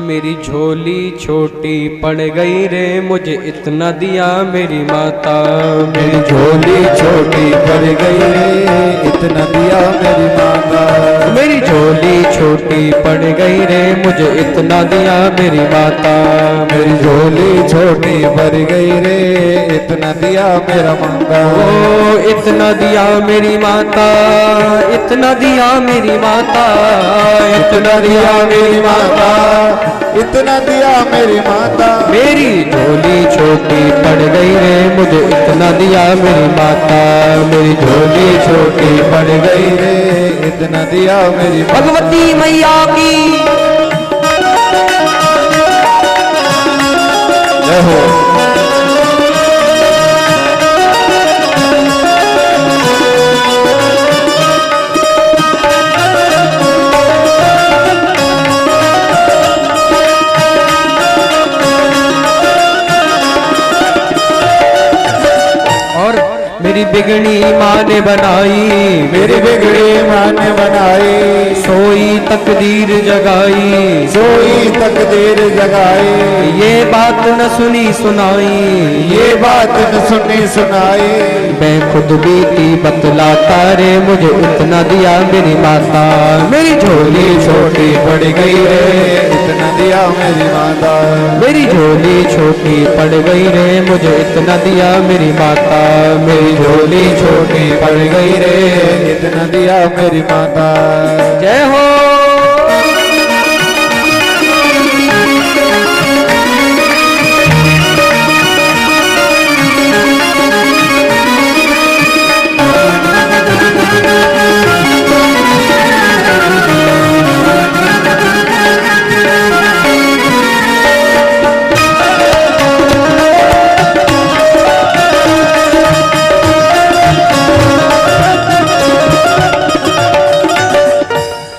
मेरी झोली छोटी पड़ गई रे, मुझे इतना दिया मेरी माता। मेरी झोली छोटी पड़ गई रे, इतना दिया मेरी माता। मेरी झोली छोटी पड़ गई रे, मुझे इतना दिया मेरी माता। मेरी झोली छोटी पड़ गई रे, इतना दिया मेरा माता। ओ इतना दिया मेरी माता, इतना दिया मेरी माता, इतना दिया मेरी माता, इतना दिया मेरी माता। मेरी झोली छोटी पड़ गई रे, मुझे इतना दिया मेरी माता। मेरी झोली छोटी पड़ गई रे, इतना दिया मेरी माता। भगवती मैया की जय हो। मेरी बिगड़ी माँ ने बनाई, मेरी बिगड़ी माँ ने बनाई। सोई तकदीर जगाई, सोई तकदीर जगाई। ये बात न सुनी सुनाई, ये बात न सुनी सुनाई। मैं खुद बीती बतलाता रे, मुझे इतना दिया मेरी माता। मेरी झोली छोटी पड़ गई रे, इतना दिया मेरी माता। मेरी झोली छोटी पड़ गई रे, मुझे इतना दिया मेरी माता। मेरी झोली छोटी पड़ गई रे, इतना दिया मेरी माता। जय हो।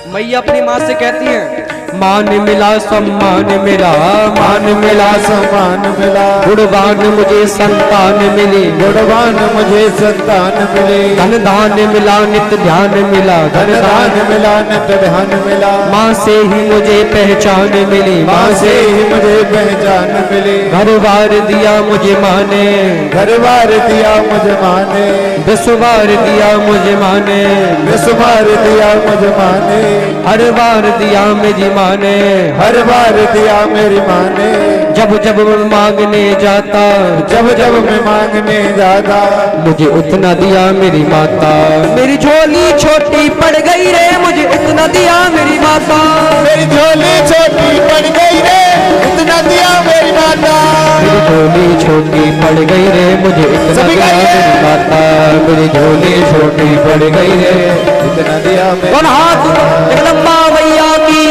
मैया अपनी माँ से कहती है, मान मिला सम्मान मिला, मान मिला सम्मान मिला। गुणवान मुझे संतान मिली, गुणवान मुझे संतान मिली। धन दान मिला नित्य ध्यान मिला, धन दान मिला नित्य ध्यान मिला। माँ से ही मुझे पहचान मिली, माँ से ही मुझे पहचान मिली। घर बार दिया मुझे माँ ने, घर बार दिया मुझे माँ ने। विश्ववार दिया मुझे माँ ने, विश्ववार दिया मुझे माँ ने। हर बार दिया मेरी माँ ने, हर बार दिया मेरी माँ ने। जब जब मैं मांगने जाता, जब जब मैं मांगने जाता, मुझे उतना दिया मेरी माता। मेरी झोली छोटी पड़ गई रे, मुझे इतना दिया मेरी माता। मेरी झोली छोटी पड़ गई रे, इतना दिया मेरी माता। मेरी झोली छोटी पड़ गई रे, मुझे इतना दिया मेरी माता। मेरी झोली छोटी पड़ गई रे, इतना दिया मेरी। कौन हाथ जगदम्बा मैया की।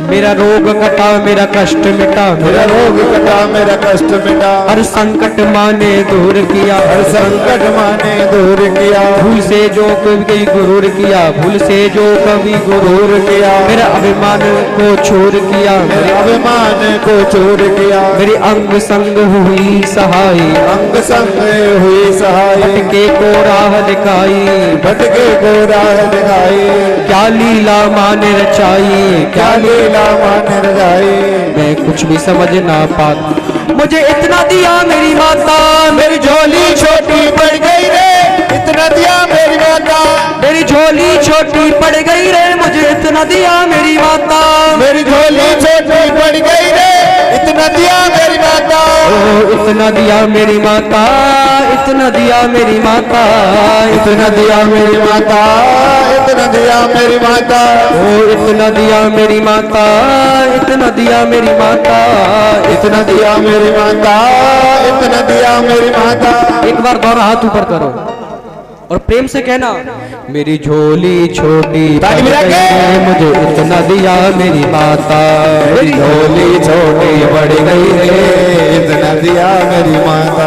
मेरा रोग कटा मेरा कष्ट मिटा, मेरा रोग कटा मेरा कष्ट मिटा। हर संकट माँ ने दूर किया, हर संकट माँ ने दूर किया। भूल से जो कभी गुरूर किया, भूल से जो कभी गुरूर किया। मेरा अभिमान को चूर किया, मेरे अभिमान को चूर किया। मेरी अंग संग हुई सहाय, अंग संग हुई सहाय। भटके को राह दिखाई, भटके को राह दिखाई। क्या लीला माँ ने रचाई, क्या लीला माँ ने रचाई। मैं कुछ भी समझ ना पाता, मुझे इतना दिया मेरी माता। मेरी झोली छोटी पड़ गई रे, इतना दिया मेरी माता। मेरी झोली छोटी पड़ गई रे, मुझे इतना दिया मेरी माता। मेरी झोली छोटी पड़ गई रे, इतना दिया मेरी माता। ओ इतना दिया मेरी माता, इतना दिया मेरी माता, इतना दिया मेरी माता। इतना दिया मेरी माता। ओ इतना दिया मेरी माता, इतना दिया मेरी माता, इतना दिया मेरी माता। इतना दिया मेरी माता। एक बार दोनों हाथ ऊपर करो और प्रेम से कहना, मेरी झोली छोटी ताली बजा के। मुझे इतना दिया मेरी माता। मेरी झोली छोटी पड़ गई रे, इतना दिया मेरी माता।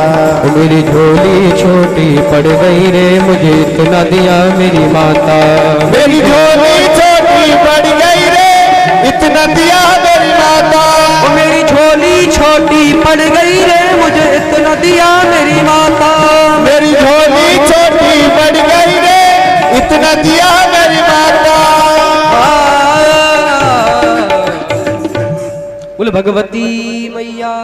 मेरी झोली छोटी पड़ गई रे मुझे इतना दिया मेरी माता। मेरी झोली छोटी पड़ गई रे इतना दिया मेरी माता। मेरी झोली छोटी पड़ गई रे मुझे इतना दिया मेरी माता। मेरी झोली छोटी पड़ गई रे इतना दिया मेरी माता। बोल भगवती मैया।